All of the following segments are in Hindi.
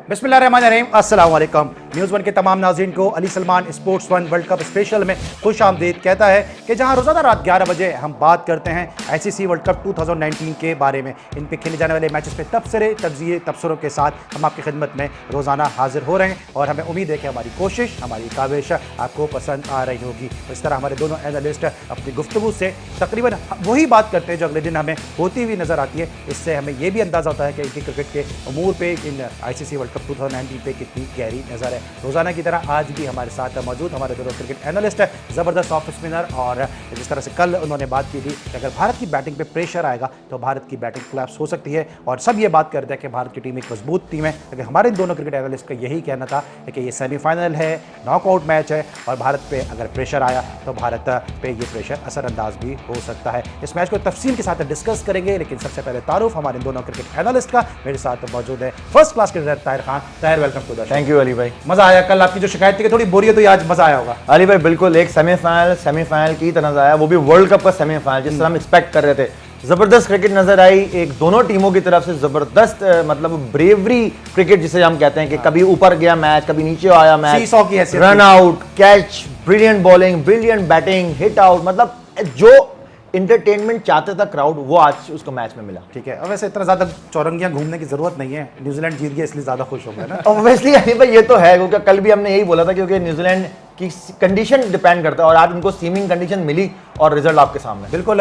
बिस्मिल्लाहिर्रहमानिर्रहीम, अस्सलाम वालेकुम। न्यूज़ वन के तमाम नाज़रीन को Ali Salman sports one world cup special में खुश आमदीद कहता है कि जहां रोज़ाना रात 11 बजे हम बात करते हैं आईसीसी वर्ल्ड कप 2019 के बारे में। इन पे खेले जाने वाले मैचेस पे तबसरे तज्जिए तबसरों के साथ हम आपकी खिदमत में रोज़ाना हाजिर हो रहे हैं और हमें उम्मीद है कि हमारी कोशिश, हमारी काविश आपको पसंद आ रही होगी। इस तरह हमारे दोनों एनालिस्ट अपनी गुफ्तगू से तकरीबन वही बात करते हैं जो अगले दिन हमें होती हुई नज़र आती है। इससे हमें यह भी अंदाज़ा होता है कि इनकी क्रिकेट के अमूर पे इन आईसीसी वर्ल्ड कप 2019 पे कितनी गहरी नज़र है। रोज़ाना की तरह आज भी हमारे साथ मौजूद हमारे दोनों क्रिकेट एनालिस्ट है, ज़बरदस्त ऑफ स्पिनर, और जिस तरह से कल उन्होंने बात की थी कि अगर भारत की बैटिंग पे प्रेशर आएगा तो भारत की बैटिंग कोलैप्स हो सकती है, और सब ये बात करते हैं कि भारत की टीम एक मजबूत टीम है। लेकिन हमारे दोनों क्रिकेट एनालिस्ट का यही कहना था कि ये सेमीफाइनल है, नॉकआउट मैच है, और भारत पे अगर प्रेशर आया तो भारत पे ये प्रेशर असरअंदाज भी हो सकता है। इस मैच को तफसील के साथ डिस्कस करेंगे, लेकिन सबसे पहले तारुफ हमारे दोनों क्रिकेट एनालिस्ट का मेरे साथ मौजूद है first class cricketer Tahir Khan. Tahir, welcome to the show. Thank you Ali भाई। मजा आया? कल आपकी जो शिकायत थी कि थोड़ी बोरियत हुई, आज मजा आया होगा। अली भाई बिल्कुल, एक सेमीफाइनल की तरह आया, वो भी वर्ल्ड कप का सेमीफाइनल जिस तरह हम एक्सपेक्ट कर रहे थे। जबरदस्त क्रिकेट नजर आई, एक दोनों टीमों की तरफ से जबरदस्त मतलब ब्रेवरी क्रिकेट जिसे हम कहते हैं कि कभी ऊपर गया मैच, कभी नीचे आया match, run out, catch, brilliant bowling, brilliant batting, hit out, मतलब जो इंटरटेनमेंट चाहते था क्राउड वो आज उसको मैच में मिला। ठीक है, अब वैसे इतना ज्यादा चौरंगियां घूमने की जरूरत नहीं है, न्यूजीलैंड जीत गया इसलिए ज्यादा खुश हो गए ना। ऑब्वियसली अली भाई ये तो है, क्योंकि कल भी हमने यही बोला था, क्योंकि न्यूजीलैंड की कंडीशन डिपेंड करता है और आज उनको सीमिंग कंडीशन मिली और रिजल्ट आपके सामने। बिल्कुल,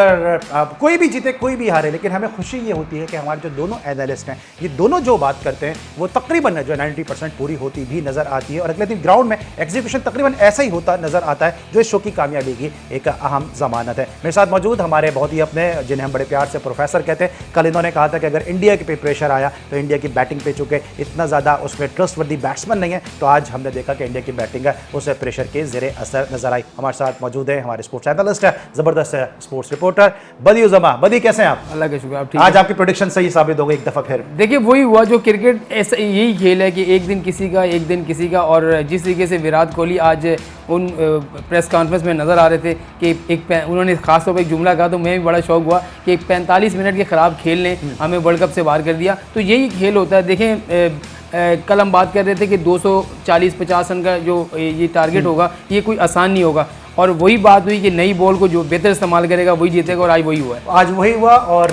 कोई भी जीते कोई भी हारे, लेकिन हमें खुशी ये होती है कि हमारे जो दोनों एनालिस्ट हैं ये दोनों जो बात करते हैं वो तकरीबन जो 90% पूरी होती भी नजर आती है, और अगले दिन ग्राउंड में एग्जीक्यूशन तकरीबन ऐसा ही होता नजर आता है, जो इस शो की कामयाबी की एक अहम जमानत है। मेरे साथ मौजूद हमारे बहुत ही अपने, जिन्हें हम बड़े प्यार से प्रोफेसर कहते हैं, कल इन्होंने कहा था कि अगर इंडिया के पे प्रेशर आया तो इंडिया की बैटिंग पे चूंकि इतना ज़्यादा उसमें ट्रस्टवर्दी बैट्समैन नहीं है, तो आज हमने देखा कि इंडिया की बैटिंग है उस प्रेशर के ज़ेरे असर नजर आई। हमारे साथ मौजूद है हमारे स्पोर्ट्स एनालिस्ट है, जबरदस्त स्पोर्ट्स रिपोर्टर बदी उज़मा। बदी, कैसे हैं आप? अल्लाह का शुक्र, आप ठीक? आज आपकी प्रेडिक्शन सही साबित हो गई एक दफ़ा फिर। देखिए वही हुआ जो क्रिकेट ऐसा यही खेल है कि एक दिन किसी का एक दिन किसी का, और जिस तरीके से विराट कोहली आज उन प्रेस कॉन्फ्रेंस में नज़र आ रहे थे कि उन्होंने खास तौर पर एक जुमला कहा तो मैं भी बड़ा शौक हुआ कि 45 मिनट के ख़राब खेल ने हमें वर्ल्ड कप से बाहर कर दिया। तो यही खेल होता है। देखें कल हम बात कर रहे थे कि 240-50 रन का जो ये टारगेट होगा ये कोई आसान नहीं होगा, और वही बात हुई कि नई बॉल को जो बेहतर इस्तेमाल करेगा वही जीतेगा, और आज वही हुआ है। आज वही हुआ। और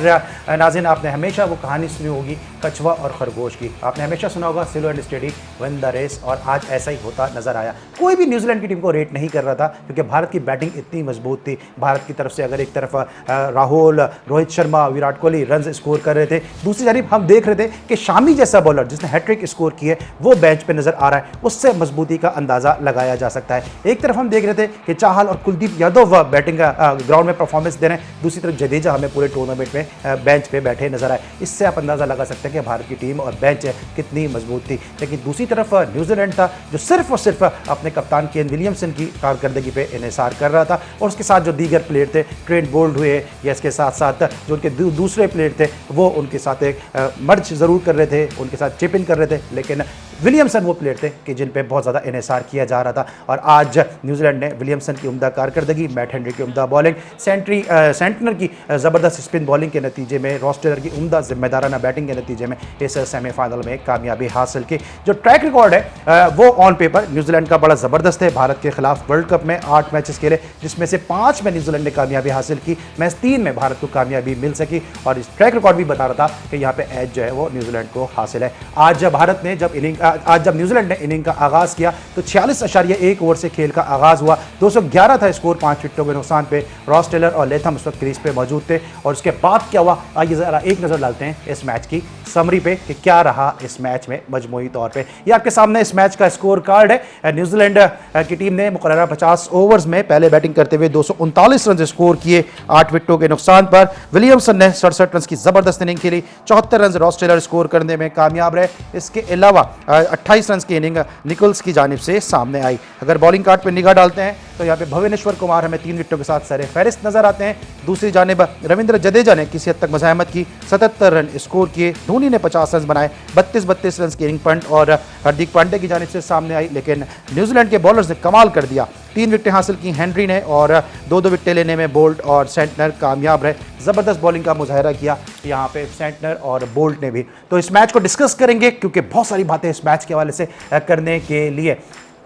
नाज़रीन, आपने हमेशा वो कहानी सुनी होगी कछुआ और खरगोश की, आपने हमेशा सुना होगा slow and steady win the race, और आज ऐसा ही होता नजर आया। कोई भी न्यूजीलैंड की टीम को रेट नहीं कर रहा था क्योंकि भारत की बैटिंग इतनी मजबूत थी। भारत की तरफ से अगर एक तरफ राहुल, रोहित शर्मा, विराट कोहली रन स्कोर कर रहे थे, दूसरी जानब हम देख रहे थे कि शामी जैसा बॉलर जिसने हैट्रिक स्कोर की है वो बेंच पे नजर आ रहा है, उससे मजबूती का अंदाजा लगाया जा सकता है। एक तरफ हम देख रहे थे कि चाहल और कुलदीप यादव बैटिंग ग्राउंड में परफॉर्मेंस दे रहे हैं, दूसरी तरफ जडेजा हमें पूरे टूर्नामेंट में बेंच पे बैठे नजर आए। इससे आप अंदाजा लगा सकते हैं कि भारत की टीम और बेंच कितनी मजबूत थी। लेकिन दूसरी तरफ न्यूजीलैंड था जो सिर्फ और सिर्फ अपने कप्तान केन विलियमसन की कारकर्दगी पे इन्हिसार कर रहा था, और उसके साथ जो दीगर प्लेयर थे, ट्रेंट बोल्ट हुए या इसके साथ साथ जो उनके दूसरे प्लेयर थे वो उनके साथ एक मर्ज ज़रूर कर रहे थे, उनके साथ चिप इन कर रहे थे, लेकिन विलियमसन वो प्लेयर थे कि जिन पे बहुत ज़्यादा इन्हिसार किया जा रहा था। और आज न्यूजीलैंड ने विलियमसन की उम्दा कारकर्दगी, मैट हेनरी की उम्दा बॉलिंग, सेंटनर की ज़बरदस्त स्पिन बॉलिंग के नतीजे में, रॉस टेलर की उम्दा जिम्मेदाराना बैटिंग के नतीजे में इस सेमीफाइनल में कामयाबी हासिल की। जो ट्रैक रिकॉर्ड है वो ऑन पेपर न्यूजीलैंड का बड़ा ज़बरदस्त है। भारत के खिलाफ वर्ल्ड कप में 8 मैचेस खेले, जिसमें से 5 में न्यूजीलैंड ने कामयाबी हासिल की, मैच 3 में भारत को कामयाबी मिल सकी, और इस ट्रैक रिकॉर्ड भी बता रहा था कि यहाँ पे एज जो है वो न्यूजीलैंड को हासिल है। आज भारत ने जब न्यूजीलैंड ने इनिंग का आगाज़ किया तो 46.1 ओवर से खेल का आगाज़ हुआ। 211 था स्कोर 5 विकेटों के नुकसान पे। रॉस टेलर और लेथम उस वक्त क्रीज पे मौजूद थे, और उसके बाद क्या हुआ आइए ज़रा एक नज़र डालते हैं इस मैच की समरी पे कि क्या रहा इस मैच में मजमूई तौर पे। ये आपके सामने इस मैच का स्कोर कार्ड है। न्यूजीलैंड की टीम ने मुकर्ररा 50 ओवर्स में पहले बैटिंग करते हुए 239 रन स्कोर किए 8 विकेटों के नुकसान पर। विलियमसन ने 67 रन की ज़बरदस्त इनिंग खेली, 74 रन रॉस टेलर स्कोर करने में कामयाब रहे। इसके अलावा 28 रन की इनिंग निकोल्स की जानिब से सामने आई। अगर बॉलिंग कार्ड पर निगाह डालते हैं तो यहाँ पे भुवनेश्वर कुमार हमें 3 विकेटों के साथ सरे फहरिस्त नजर आते हैं। दूसरी जानिब रविंद्र जडेजा ने किसी हद तक मज़ाहमत की, 77 रन स्कोर किए। धोनी ने 50 रन बनाए, 32 रन की इनिंग पंट और हार्दिक पांड्या की जानिब से सामने आई। लेकिन न्यूजीलैंड के बॉलर्स ने कमाल कर दिया, 3 विकेटें हासिल की हेनरी ने, और 2-2 विकेटें लेने में बोल्ट और सेंटनर कामयाब रहे। ज़बरदस्त बॉलिंग का मुजाहरा किया यहाँ पे सेंटनर और बोल्ट ने भी। तो इस मैच को डिस्कस करेंगे क्योंकि बहुत सारी बातें इस मैच के हवाले से करने के लिए।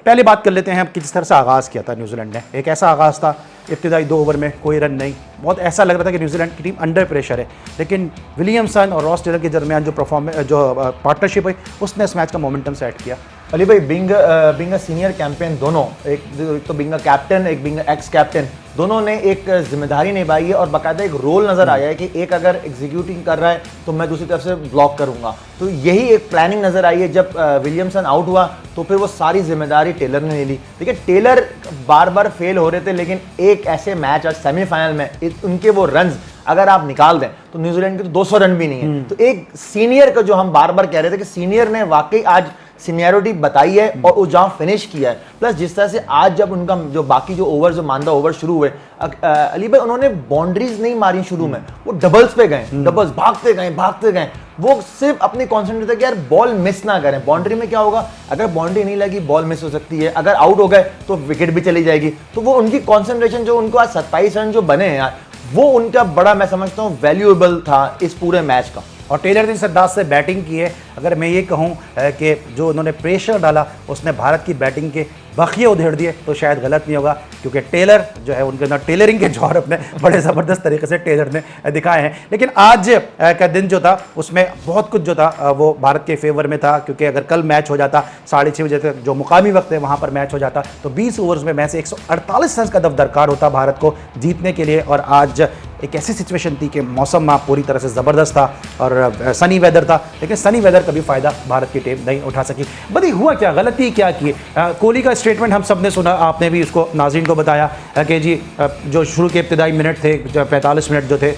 पहले बात कर लेते हैं हम कि जिस तरह से आगाज़ किया था न्यूजीलैंड ने। एक ऐसा आगाज़ था, इब्तिदाई 2 ओवर में कोई रन नहीं, बहुत ऐसा लग रहा था कि न्यूजीलैंड की टीम अंडर प्रेशर है, लेकिन विलियमसन और रॉस टेलर के दरमियान जो पार्टनरशिप हुई उसने इस मैच का मोमेंटम सेट किया। अली भाई बिंग सीनियर कैंपेन दोनों, एक तो बिंग कैप्टन, एक बिंग एक्स कैप्टन, दोनों ने एक जिम्मेदारी निभाई है और बाकायदा एक रोल नज़र आया है कि एक अगर एग्जीक्यूटिंग कर रहा है तो मैं दूसरी तरफ से ब्लॉक करूंगा। तो यही एक प्लानिंग नज़र आई है। जब विलियमसन आउट हुआ तो फिर वो सारी जिम्मेदारी टेलर ने ले ली। देखिए टेलर बार बार फेल हो रहे थे, लेकिन एक ऐसे मैच आज सेमीफाइनल में उनके वो रन्स अगर आप निकाल दें तो न्यूजीलैंड के तो 200 रन भी नहीं है। तो एक सीनियर का जो हम बार बार कह रहे थे कि सीनियर ने वाकई आज सीनियरिटी बताई है और वो जहाँ फिनिश किया है। प्लस जिस तरह से आज जब उनका जो बाकी जो ओवर जो मानदा ओवर शुरू हुए, अली भाई उन्होंने बाउंड्रीज नहीं मारी शुरू में, वो डबल्स पे गए, डबल्स भागते गए। वो सिर्फ अपनी कॉन्सेंट्रेट था कि यार बॉल मिस ना करें। बाउंड्री में क्या होगा, अगर बाउंड्री नहीं लगी बॉल मिस हो सकती है, अगर आउट हो गए तो विकेट भी चली जाएगी। तो वो उनकी कॉन्सेंट्रेशन जो उनको आज 27 रन जो बने हैं यार, वो उनका बड़ा मैं समझता हूँ वैल्यूएबल था इस पूरे मैच का। और टेलर ने इस अंदाज से बैटिंग की है, अगर मैं ये कहूँ कि जो उन्होंने प्रेशर डाला उसने भारत की बैटिंग के बखिए उधेड़ दिए तो शायद गलत नहीं होगा, क्योंकि टेलर जो है उनके अंदर टेलरिंग के जौहर अपने बड़े ज़बरदस्त तरीके से टेलर ने दिखाए हैं। लेकिन आज का दिन जो था उसमें बहुत कुछ जो था वो भारत के फेवर में था, क्योंकि अगर कल मैच हो जाता 6:30 बजे तक जो मुकामी वक्त है वहाँ पर मैच हो जाता तो 20 ओवर्स में से 148 रन का दरकार होता भारत को जीतने के लिए। और आज एक ऐसी सिचुएशन थी कि मौसम पूरी तरह से ज़बरदस्त था और सनी वेदर था, लेकिन सनी वेदर का भी फ़ायदा भारत की टीम नहीं उठा सकी। बड़ी हुआ क्या, गलती क्या की? कोहली का स्टेटमेंट हम सब ने सुना, आपने भी उसको नाज़रीन को बताया कि जी जो शुरू के इब्तिदाई मिनट थे, 45 मिनट जो थे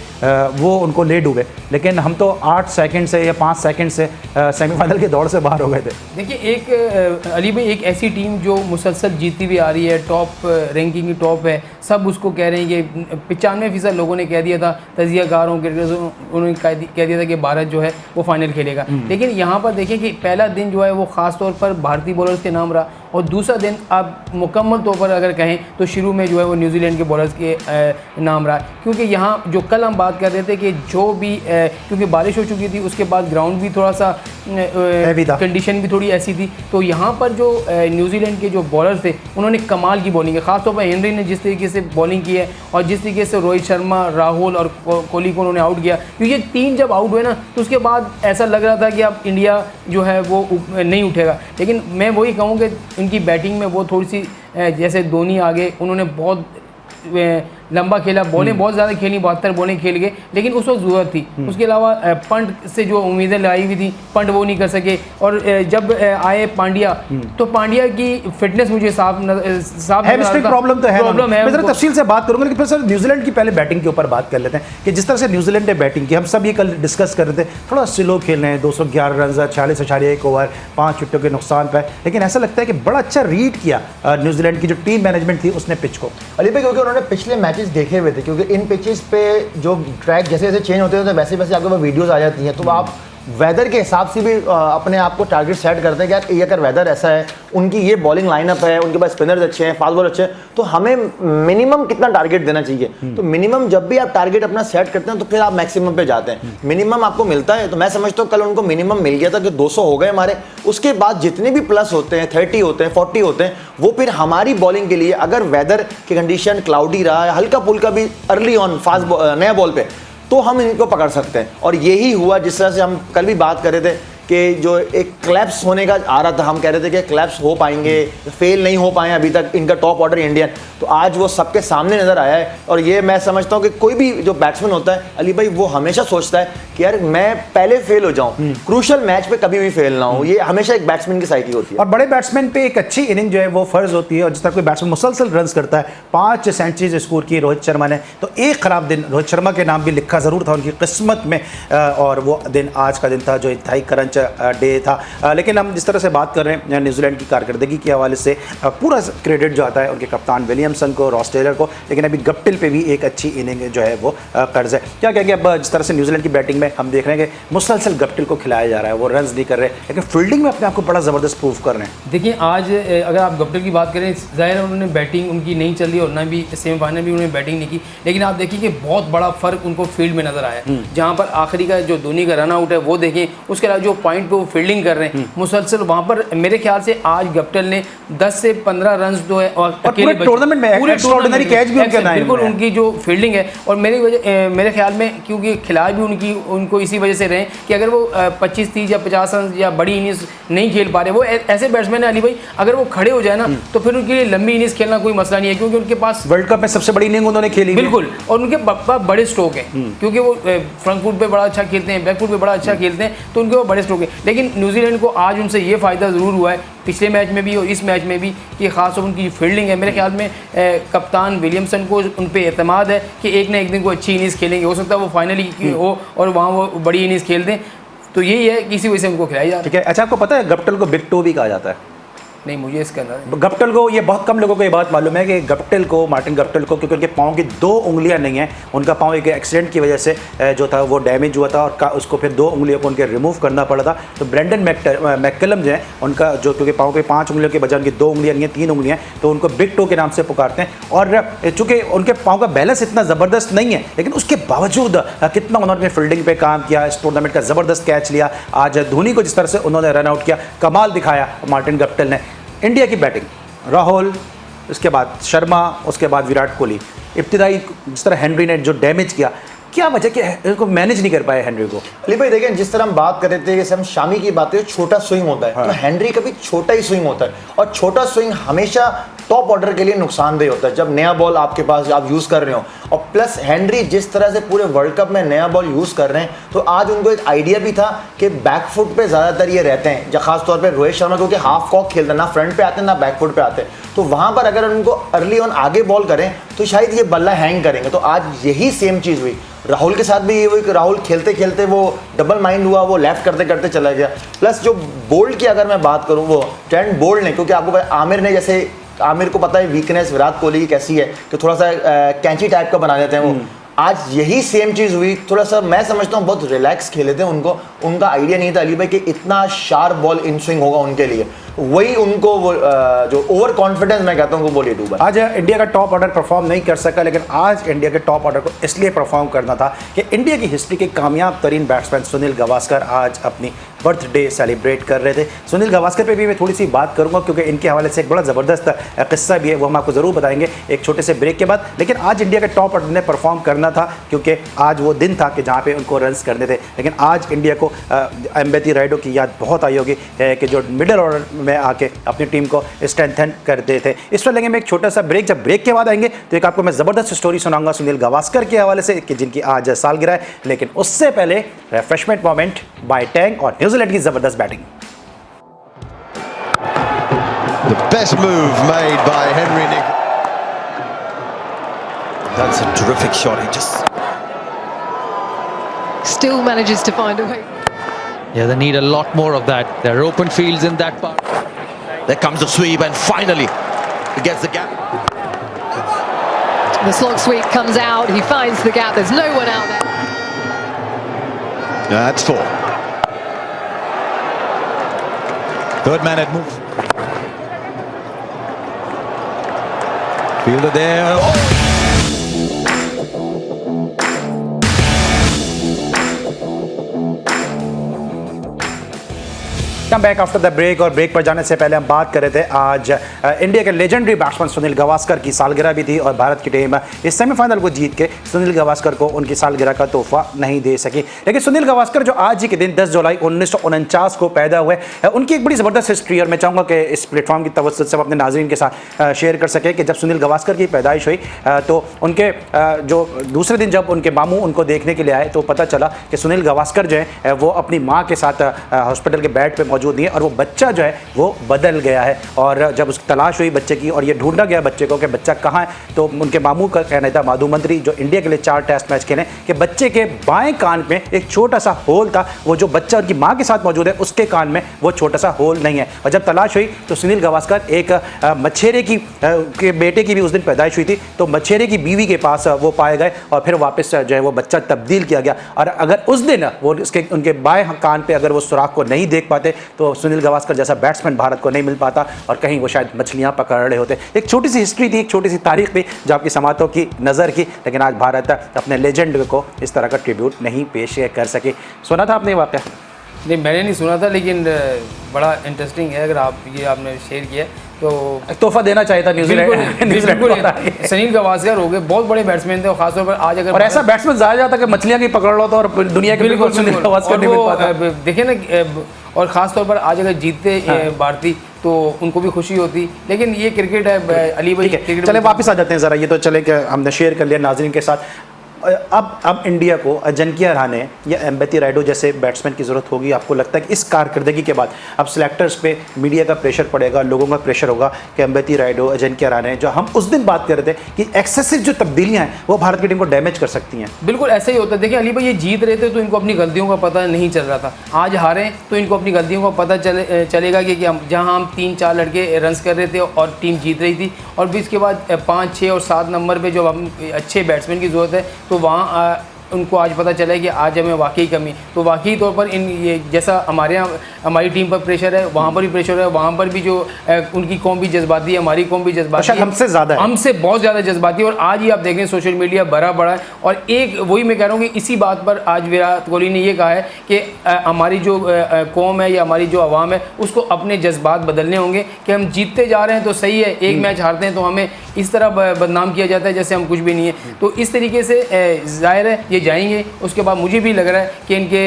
वो उनको ले डूबे, लेकिन हम तो 8 सेकंड से या 5 सेकंड से सेमीफाइनल के दौड़ से बाहर हो गए थे। देखिए एक अली भाई एक ऐसी टीम जो मुसलसल जीतती हुई आ रही है, टॉप रैंकिंग की टॉप है, सब उसको कह रहे हैं कि 95% लोगों ने कह दिया था, तजियाकारों क्रिकेटर्स उन्होंने कह दिया था कि भारत जो है वो फाइनल खेलेगा। लेकिन यहाँ पर देखिए कि पहला दिन जो है वो ख़ास तौर पर भारतीय बॉलर्स के नाम रहा, और दूसरा दिन आप मुकम्मल तौर पर अगर कहें तो शुरू में जो है वो न्यूजीलैंड के बॉलर्स के नाम रहा। क्योंकि यहाँ जो कल हम बात कर रहे थे कि जो भी क्योंकि बारिश हो चुकी थी, उसके बाद ग्राउंड भी थोड़ा सा कंडीशन भी थोड़ी ऐसी थी, तो यहाँ पर जो न्यूजीलैंड के जो बॉलर्स थे उन्होंने कमाल की बॉलिंग है। ख़ासतौर पर हेनरी ने जिस तरीके से बॉलिंग की है और जिस तरीके से रोहित शर्मा, राहुल और कोहली को उन्होंने आउट किया, क्योंकि ये 3 जब आउट हुए ना तो उसके बाद ऐसा लग रहा था कि अब इंडिया जो है वो नहीं उठेगा। लेकिन मैं वही कहूँ कि उनकी बैटिंग में वो थोड़ी सी जैसे धोनी आगे उन्होंने बहुत लंबा खेला, बॉलें बहुत ज़्यादा खेली, 72 बॉलें खेल गए, लेकिन उस वक्त ज़रूरत थी। उसके अलावा पंट से जो उम्मीदें लाई हुई थी, पंट वो नहीं कर सके। और जब आए पांड्या तो पांड्या की फिटनेस मुझे साफ प्रॉब्लम तो है, मैं जरा तफसील से बात करूंगा। लेकिन फिर सर न्यूजीलैंड की पहले बैटिंग के ऊपर बात कर लेते हैं कि जिस तरह से न्यूजीलैंड ने बैटिंग की, हम सब ये कल डिस्कस कर रहे थे, थोड़ा स्लो खेल रहे हैं, 211 रन, 46.1 ओवर, 5 विकेटों के नुकसान पर, लेकिन ऐसा लगता है कि बड़ा अच्छा रीड किया न्यूजीलैंड की जो टीम मैनेजमेंट थी उसने पिच को। अली भाई क्योंकि उन्होंने पिछले मैचेस देखे हुए थे, क्योंकि इन पिचेस पे जो ट्रैक जैसे जैसे चेंज होते हैं तो वैसे वैसे आपके पास वीडियोस आ जाती हैं, तो आप वेदर के हिसाब से भी अपने आप को टारगेट सेट करते हैं कि यार ये अगर वेदर ऐसा है, उनकी ये बॉलिंग लाइनअप है, उनके पास स्पिनर्स अच्छे हैं, फास्ट बॉलर अच्छे हैं, तो हमें मिनिमम कितना टारगेट देना चाहिए। तो मिनिमम जब भी आप टारगेट अपना सेट करते हैं तो फिर आप मैक्सिमम पे जाते हैं, मिनिमम आपको मिलता है। तो मैं समझता हूँ कल उनको मिनिमम मिल गया था कि 200 हो गए हमारे। उसके बाद जितने भी प्लस होते हैं, 30 होते हैं, 40 होते हैं, वो फिर हमारी बॉलिंग के लिए अगर वेदर की कंडीशन क्लाउडी रहा है, हल्का पुल्का भी अर्ली ऑन फास्ट नया बॉल पे, तो हम इनको पकड़ सकते हैं। और यही हुआ जिस तरह से हम कल भी बात कर रहे थे कि जो एक क्लैप्स होने का आ रहा था, हम कह रहे थे कि क्लैप्स हो पाएंगे, फेल नहीं हो पाए अभी तक इनका टॉप ऑर्डर इंडियन, तो आज वो सबके सामने नजर आया है। और ये मैं समझता हूँ कि कोई भी जो बैट्समैन होता है अली भाई, वो हमेशा सोचता है कि यार मैं पहले फेल हो जाऊं, क्रूशल मैच पे कभी भी फेल ना हो। ये हमेशा एक बैट्समैन की साइकी होती है। और बड़े बैट्समैन पे एक अच्छी इनिंग जो है वो फर्ज होती है, और जिस तरह कोई बैट्समैन मुसलसल रन करता है, 5 सेंचुरीज स्कोर की रोहित शर्मा ने, तो एक खराब दिन रोहित शर्मा के नाम भी लिखा जरूर था उनकी किस्मत में, और वो दिन आज का दिन था जो इंतहाई करंच डे था। लेकिन हम जिस तरह से बात कर रहे हैं न्यूजीलैंड की कारकर्दगी के हवाले से पूरा क्रेडिट जो आता है उनके कप्तान विलियमसन को, रॉस टेलर को, लेकिन अभी गप्टिल पे भी एक अच्छी इनिंग जो है वो कर्ज है। क्या कहेंगे अब जिस तरह से न्यूजीलैंड की बैटिंग में हम देख रहे हैं कि मुसलसल गप्टिल को खिलाया जा रहा है, वो रन्स नहीं कर रहे, लेकिन फील्डिंग में अपने आप को बड़ा ज़बरदस्त प्रूव कर रहे हैं। देखिए आज अगर आप गप्टिल की बात करें, ज़ाहिर है उन्होंने बैटिंग उनकी नहीं चल रही और ना भी सेमीफाइनल भी उन्होंने बैटिंग नहीं की, लेकिन आप देखिए कि बहुत बड़ा फ़र्क उनको फील्ड में नज़र आया। जहाँ पर आखिरी का जो धोनी का रन आउट है वो देखें, उसके अलावा जो पॉइंट पे वो फील्डिंग कर रहे हैं मुसलसल, वहाँ पर मेरे ख्याल से आज गप्टिल ने 10 से 15 रन जो है और पूरे टूर्नामेंट में एक्स्ट्राऑर्डिनरी कैच भी उनके नाम बिल्कुल उनकी जो फील्डिंग है। और मेरे ख्याल में क्योंकि खिलाड़ी भी उनको इसी वजह से रहे कि अगर वो 25-30 या 50 रन या बड़ी इनिंग्स नहीं खेल पा रहे, वो ऐसे बैट्समैन है अली भाई, अगर वो खड़े हो जाए ना तो फिर उनके लिए लंबी इनिंग्स खेलना कोई मसला नहीं है, क्योंकि उनके पास वर्ल्ड कप में सबसे बड़ी इनिंग उन्होंने खेली बिल्कुल, और उनके पास बड़े स्ट्रोक हैं क्योंकि वो फ्रंट फुट पे बड़ा अच्छा खेलते हैं, बैक फुट पे बड़ा अच्छा खेलते हैं, तो उनके वो बड़े स्ट्रोक हैं। लेकिन न्यूजीलैंड को आज उनसे ये फ़ायदा ज़रूर हुआ है पिछले मैच में भी और इस मैच में भी कि ख़ासतौर उनकी फील्डिंग है। मेरे ख्याल में कप्तान विलियमसन को उन पर एतमाद है कि एक ना एक दिन को अच्छी इनिंग्स खेलेंगे, हो सकता है वो फाइनली हो और वहाँ वो बड़ी इनिंग्स खेल दें, तो यही है कि इसी वजह से उनको खिलाया जा रहा है। ठीक है, अच्छा आपको पता है गप्टिल को बिग टो भी कहा जाता है? नहीं, मुझे इसका गप्टिल को, ये बहुत कम लोगों को ये बात मालूम है कि गप्टिल को, मार्टिन गप्टिल को, क्योंकि उनके पाँव की 2 उंगलियां नहीं हैं, उनका पाँव एक एक्सीडेंट की वजह से जो था वो डैमेज हुआ था और उसको फिर 2 उंगलियों को उनके रिमूव करना पड़ा था। तो ब्रेंडन मैककलम जो है उनका जो, क्योंकि पाँव के 5 उंगलियों के बजाय उनकी 2 उंगलियां नहीं है, 3 उंगलियां, तो उनको बिग टो के नाम से पुकारते हैं। और चूँकि उनके पाँव का बैलेंस इतना ज़बरदस्त नहीं है, लेकिन उसके बावजूद कितना उन्होंने फील्डिंग पर काम किया, इस टूर्नामेंट का ज़बरदस्त कैच लिया। आज धोनी को जिस तरह से उन्होंने रन आउट किया, कमाल दिखाया मार्टिन गप्टिल ने। इंडिया की बैटिंग, राहुल, उसके बाद शर्मा, उसके बाद विराट कोहली, इब्तिदाई जिस तरह हेनरी ने जो डैमेज किया, क्या वजह कि इनको मैनेज नहीं कर पाए हेनरी को? अली भाई देखें, जिस तरह हम बात कर रहे थे, जैसे हम शामी की बात करें, छोटा स्विंग होता है, तो हेनरी का भी छोटा ही स्विंग होता है, और छोटा स्विंग हमेशा टॉप ऑर्डर के लिए नुकसानदेह होता है जब नया बॉल आपके पास आप यूज़ कर रहे हो। और प्लस हेनरी जिस तरह से पूरे वर्ल्ड कप में नया बॉल यूज़ कर रहे हैं, तो आज उनको एक आइडिया भी था कि बैक फुट पे ज़्यादातर ये रहते हैं, जब खास तौर पे रोहित शर्मा, क्योंकि हाफ कॉक खेलते हैं, ना फ्रंट पे आते हैं ना बैक फुट पे आते हैं, तो वहाँ पर अगर उनको अर्ली ऑन आगे बॉल करें तो शायद ये बल्ला हैंग करेंगे। तो आज यही सेम चीज़ हुई, राहुल के साथ भी ये हुई कि राहुल खेलते खेलते वो डबल माइंड हुआ, वो लेफ्ट करते करते चला गया। प्लस जो बोल्ड की अगर मैं बात करूँ, वो ट्रेंट बोल्ड ने, क्योंकि आपको आमिर ने, जैसे आमिर को पता है वीकनेस विराट कोहली की कैसी है कि थोड़ा सा कैंची टाइप का बना देते हैं वो, आज यही सेम चीज़ हुई। थोड़ा सा मैं समझता हूँ बहुत रिलैक्स खेले थे, उनका आइडिया नहीं था अली भाई कि इतना शार्प बॉल इन स्विंग होगा उनके लिए, वही उनको वो जो ओवर कॉन्फिडेंस मैं कहता हूँ वो बोलिए डूबा। आज इंडिया का टॉप ऑर्डर परफॉर्म नहीं कर सका, लेकिन आज इंडिया के टॉप ऑर्डर को इसलिए परफॉर्म करना था कि इंडिया की हिस्ट्री के कामयाब तरीन बैट्समैन सुनील गावस्कर आज अपनी बर्थडे सेलिब्रेट कर रहे थे। सुनील गावस्कर पे भी मैं थोड़ी सी बात करूंगा, क्योंकि इनके हवाले से एक बड़ा ज़बरदस्त किस्सा भी है, वो हम आपको ज़रूर बताएंगे एक छोटे से ब्रेक के बाद। लेकिन आज इंडिया के टॉप ऑर्डर ने परफॉर्म करना था, क्योंकि आज वो दिन था कि जहाँ पे उनको रन्स करने थे। लेकिन आज इंडिया को एम्बेती राइडो की याद बहुत आई होगी कि जो मिडिल ऑर्डर में आके अपनी टीम को स्ट्रेंथन करते थे। इस पर लेंगे मैं एक छोटा सा ब्रेक। जब ब्रेक के बाद आएंगे तो एक आपको मैं ज़बरदस्त स्टोरी सुनाऊंगा सुनील गावस्कर के हवाले से, कि जिनकी आज सालगिरह है। लेकिन उससे पहले रिफ्रेशमेंट मोमेंट बाय टैंक और न्यूजीलैंड की ज़बरदस्त batting. The best move made by Henry Nick. That's a terrific shot. He just still manages to find a way. Yeah, they need a lot more of that. There are open fields in that part. there comes the sweep, and finally he gets the gap. The slog sweep comes out. He finds the gap. There's no one out there. That's 4. Third man had moved. Fielder there. Oh! Come back after the break. और ब्रेक पर जाने से पहले हम बात कर रहे थे आज इंडिया के लेजेंडरी बैट्समैन सुनील गावस्कर की सालगिरह भी थी, और भारत की टीम इस सेमीफाइनल को जीत के सुनील गावस्कर को उनकी सालगिरह का तोहफा नहीं दे सकी। लेकिन सुनील गावस्कर जो आज ही के दिन 10 जुलाई 1949 को पैदा हुए, उनकी एक बड़ी ज़बरदस्त हिस्ट्री, और मैं चाहूँगा कि इस प्लेटफॉर्म की तवज्जो से अपने नाज़रीन के साथ शेयर कर सके कि जब सुनील गावस्कर की पैदाइश हुई तो उनके जो दूसरे दिन जब उनके मामू उनको देखने के लिए आए तो पता चला कि सुनील गावस्कर जो है वो अपनी माँ के साथ हॉस्पिटल के बेड पर मौजूद नहीं है और वो बच्चा जो है वो बदल गया है। और जब उसकी तलाश हुई बच्चे की और ये ढूंढा गया बच्चे को कि बच्चा कहाँ है, तो उनके मामू का कहना था, माधु मंत्री जो इंडिया के लिए 4 टेस्ट मैच खेले, कि बच्चे के बाएं कान में एक छोटा सा होल था। वो जो बच्चा उनकी माँ के साथ मौजूद है उसके कान में वो छोटा सा होल नहीं है। और जब तलाश हुई तो सुनील गावस्कर एक मछेरे की के बेटे की भी उस दिन पैदाइश हुई थी, तो मछेरे की बीवी के पास वो पाए गए और फिर वापस जो है वो बच्चा तब्दील किया गया। और अगर उस दिन वो उनके बाएं कान पे अगर वो सुराख को नहीं देख पाते तो सुनील गावस्कर जैसा बैट्समैन भारत को नहीं मिल पाता और कहीं वो शायद मछलियां पकड़ रहे होते। एक छोटी सी हिस्ट्री थी, एक छोटी सी तारीख थी जो आपकी समातों की नज़र की, लेकिन आज भारत अपने लेजेंड को इस तरह का ट्रिब्यूट नहीं पेश कर सके। सुना था आपने वाक़या? नहीं, मैंने नहीं सुना था, लेकिन बड़ा इंटरेस्टिंग है। अगर ये आपने शेयर किया तो तोहफा देना चाहिए था न्यूजीलैंड बिल्कुल। सुनील गावस्कर हो गए, बहुत बड़े बैट्समैन थे और खासतौर पर आज अगर और ऐसा बैट्समैन ज़्यादा जाता कि मछलियां की पकड़ लो तो और दुनिया के बिल्कुल सुनील गावस्कर नहीं मिल पाता। देखे ना, और ख़ास तौर पर आज अगर जीतते भारतीय तो उनको भी खुशी होती। लेकिन ये क्रिकेट है अली भाई, चले वापस आ जाते हैं ज़रा। ये तो चले कि हमने शेयर कर लिया नाज़रीन के साथ। अब इंडिया को अजिंक्य रहाणे या एम्बेती रायडू जैसे बैट्समैन की ज़रूरत होगी। आपको लगता है कि इस कारकर्दगी के बाद अब सिलेक्टर्स पे मीडिया का प्रेशर पड़ेगा, लोगों का प्रेशर होगा कि एम्बेती रायडू, अजिंक्य रहाणे, जो हम उस दिन बात कर रहे थे कि एक्सेसिव जो तब्दीलियाँ हैं वो भारत की टीम को डैमेज कर सकती हैं? बिल्कुल ऐसा ही होता है। देखिए अली भाई, ये जीत रहे थे तो इनको अपनी गलतियों का पता नहीं चल रहा था। आज हारे तो इनको अपनी गलतियों का पता चलेगा कि हम जहाँ हम 3-4 लड़के रन्स कर रहे थे और टीम जीत रही थी, और फिर इसके बाद 5, 6 और 7 नंबर पर जो हम अच्छे बैट्समैन की ज़रूरत है तो वहाँ उनको आज पता चला है कि आज हमें वाकई कमी। तो वाकई तौर पर ये जैसा हमारे यहाँ हमारी टीम पर प्रेशर है, वहाँ पर भी प्रेशर है, वहाँ पर भी जो उनकी कौम भी जज्बाती है, हमारी कौम भी जज्बाती है, हमसे ज़्यादा है, हमसे बहुत ज़्यादा जज्बाती है। और आज ही आप देखें सोशल मीडिया भरा पड़ा है। और एक वही मैं कह रहा हूँ कि इसी बात पर आज विराट कोहली ने ये कहा है कि हमारी जो कौम है या हमारी जो अवाम है उसको अपने जज्बात बदलने होंगे कि हम जीतते जा रहे हैं तो सही है, एक मैच हारते हैं तो हमें इस तरह बदनाम किया जाता है जैसे हम कुछ भी नहीं है। तो इस तरीके से जाहिर है ये जाएंगे। उसके बाद मुझे भी लग रहा है कि इनके